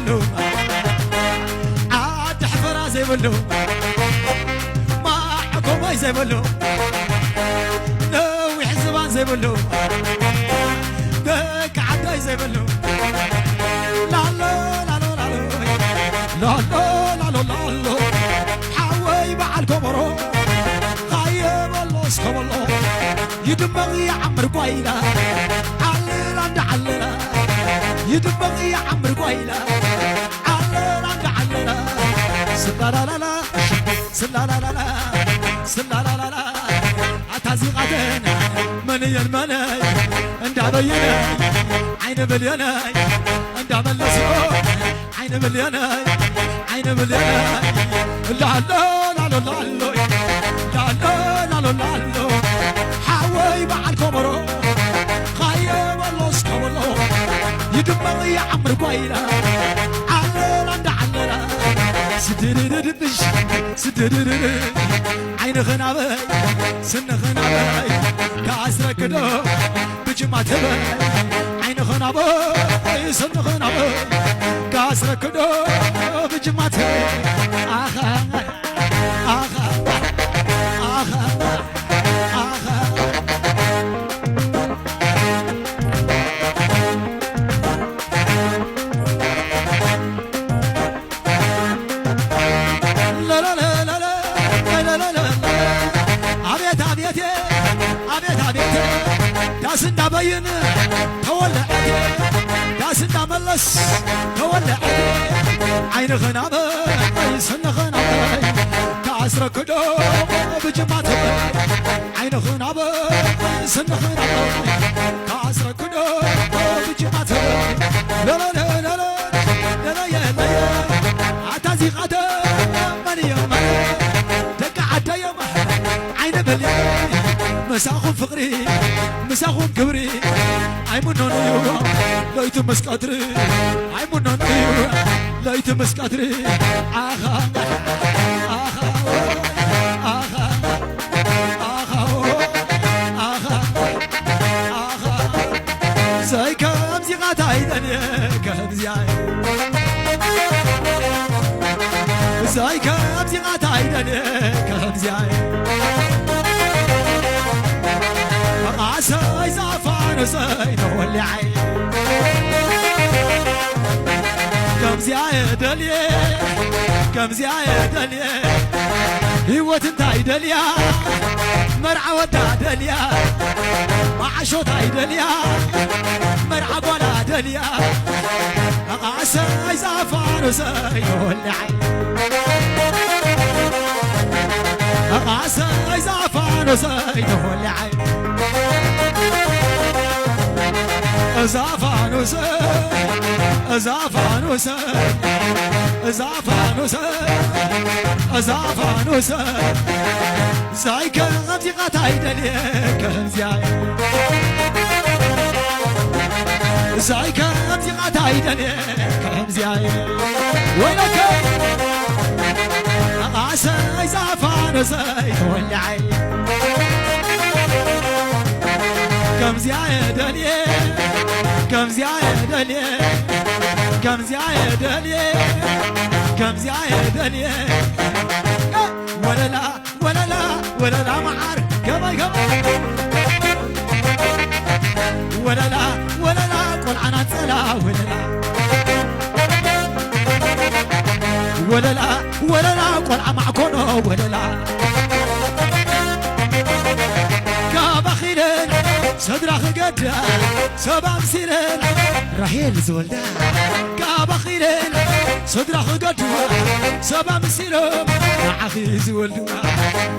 بلو عاد حفرة زي بلو ما حكومة زي بلو نوي حزبان زي بلو دك عداي زي بلو لا لا لا لا لا لا لا لا لا حاوي مع الكبرو خايب الله اسكب الله يدمغي يا عمر قويلة علل عند علل يدمغي يا عمر قويلة علل عند علل سلا لا لا لا سلا لا لا لا سلا لا لا لا عتازي غدنا مني المني عند عبينا عين مليانة عند عملسو عين مليانة عين مليانة لا لا لا لا لا لا لا لا لا حاوي مع الكبرو خايب الله اسكب الله يدمغي يا عمر قويلة علل عند علل سدررربش سدررر عين غنابي سن غنابي كاسرك دو بجمع تبي عين غنابي سن غنابي كاسرك دو بجمع تبي آخا آخا آخا آخا لا لا لا لا لا لا لا عبيت عبيتي عبيت عبيتي داس ندبين تولعتي داس ندملس تولعتي عين غنابي سن غنابي كاسرك دو بجمعتي عين غنابي سن غنابي كاسرك دو بجمعتي لا لا لا لا لا لا يا لا عتازي غدا مني يوم دق عدا يوم عين بلي مساخون فقري مساخون كبري عيمونون يوم لا يتمس قدري عيمونون يوم لا يتمس قدري آخا آخا آخا آخا آخا آخا زي كمزي غاتاي دنيا كمزي زي كمزي غاتاي دنيا كمزي عسى زعفان وزين ولعي كم زيادة ليه كم زيادة ليه هيوة انتاي دليا مرعى ودا دليا معشو تاي دليا مرعى ولا دليا عسى زعفان وزين ولعي عسى زعفان وزين ولعي زعفانوس زعفانوس زعفانوس زعفانوس زايك غمزي غاتاي دليك زاي زايك غمزي غاتاي دليك زاي وينك عسى زعفانوس ولعي كم زيادة ليه كم زيادة ليه كم زيادة ليه كم زيادة ليه ولا لا ولا لا ولا لا معار كما كما ولا لا ولا لا قل عنا تلا ولا لا ولا لا ولا لا قل عم عكونو ولا لا كابخيلن صدرخ قدا سبع مسيرن رحيل زولدا كابخيلن صدرخ قدا سبع مسيرن عخي زولدا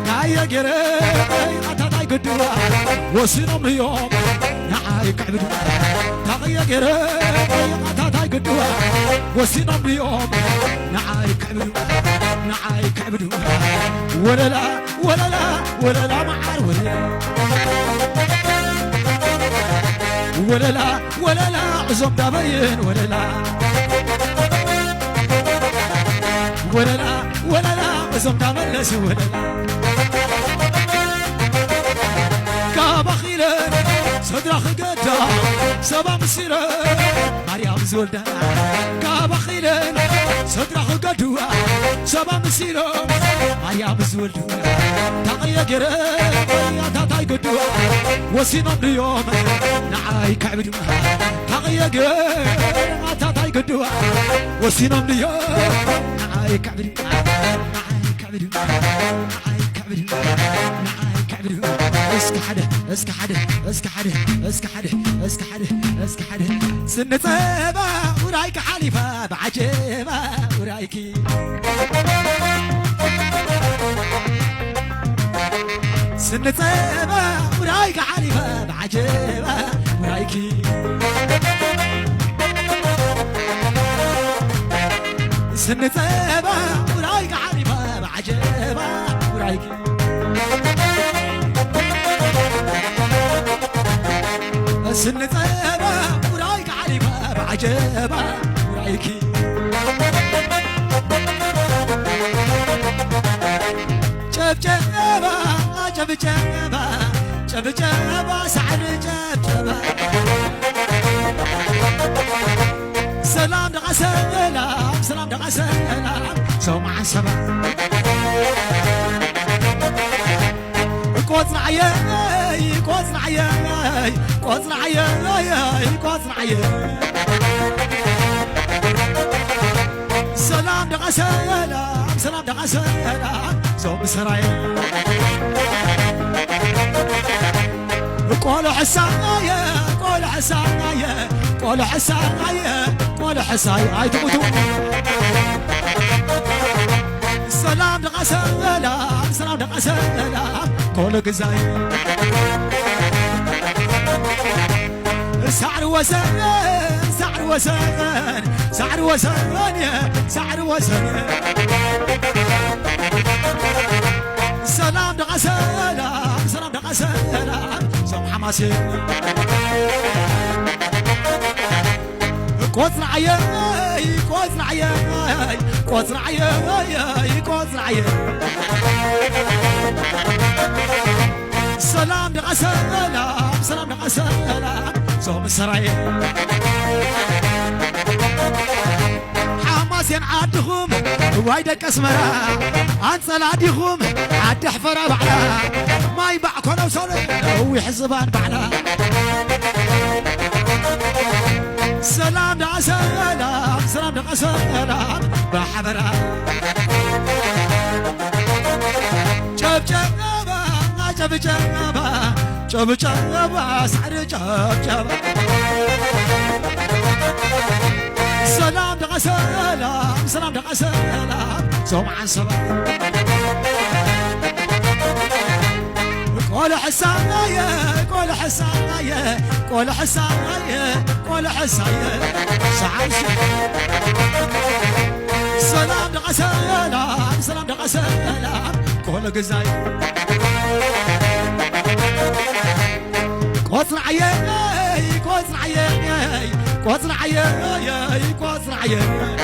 نايا قري عطاي قدا وسنم يوم نعاي كعبدو نايا قري عطاي قدا وسنم يوم نعاي كعبدو نعاي كعبدو ولا لا ولا لا ولا لا معار ولا لا ولا لا عزم دابين ولا لا ولا لا ولا لا عزم داملس ولا لا كابخيلن صدرخ قد دا سبا مسيرة مريم زولدا كابخيلن صدرخ قدوا سبا مسيرة مريم زولدا تغيا جرا يا تاي قدوا وسينم اليوم نعاي كعبدوا تغيا جرا تاي قدوا وسينم اليوم نعاي كعبدوا نعاي كعبدوا نعاي كعبدوا نعاي كعبدوا اسك حدا اسك حدا اسك حدا اسك حدا اسك حدا اسك حدا سنة صيبة ورايك حليفة بعجيبة ورايكي سنة صيبة ورايك حليفة بعجيبة ورايكي سنة صيبة ورايك حليفة بعجيبة ورايكي سنة صيبة ورايك عريفة بعجيبة ورايكي جبجبة جبجبة جبجبة سعر جبجبة سلام دقا سلام سلام دقا سلام سومع سبا قوتنا عياي قوتنا عياي قوتنا عياي قوتنا عياي سلام دقا سلام سلام دقا سلام زوم سراي قولوا حسايا قولوا حسايا قولوا حسايا قولوا حسايا هاي تموتوا سلام دقا سلام سلام دقا سلام قولوا قزاي سعر وزن سعر وزن سعر وزن سعر وزن سلام دقا سلام سلام دقا سلام سوم حماسي قوتنا عياي قوتنا عياي قوتنا عياي قوتنا عياي سلام دقا سلام سلام دقا سلام زوم السراي حماس ينعدهم وايدك اسمرا عن صلاديهم عد حفرة بعلا ما يبعكم وصل ويحزبان بعلا سلام دقا سلام سلام دقا سلام بحبرا جبجبة جبجبة جبجبة سعر جبجبة سلام دقا سلام سلام دقا سلام زوم عن سبا قول حسايا قول حسايا قول حسايا قول حسايا سعر سلام دقا سلام سلام دقا سلام قول قزاي قوتنا عياي قوتنا عياي قوتنا عياي قوتنا عياي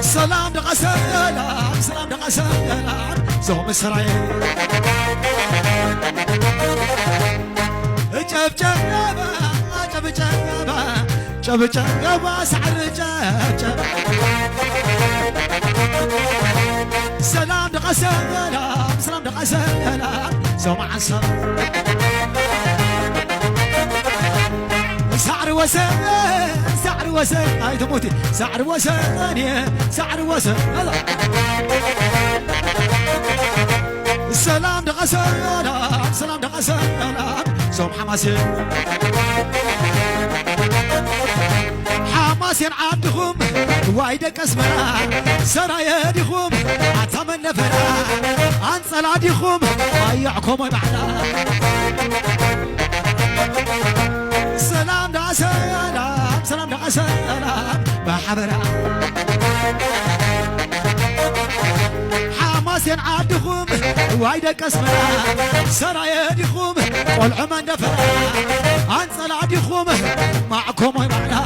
سلام دقا سلام سلام دقا سلام زوم اسرائيل جبجبة جبجبة جبجبة سعر جبجبة سلام دقا سلام سلام دقا سلام زوم عصر سعر وسن سعر وسن هاي تموتي سعر وسن سعر وسن هذا سلام دقا سلام سلام دقا سلام زوم حماسي حماس ينعدهم وايدك اسمرا سرايدهم اتمنى فرا عن صلادهم ضيعكم معنا سلام دقا سلام سلام دقا سلام بحبرا حماس ينعدهم وايدك اسمرا سرايدهم والعمى نفرا عن صلادهم معكم معنا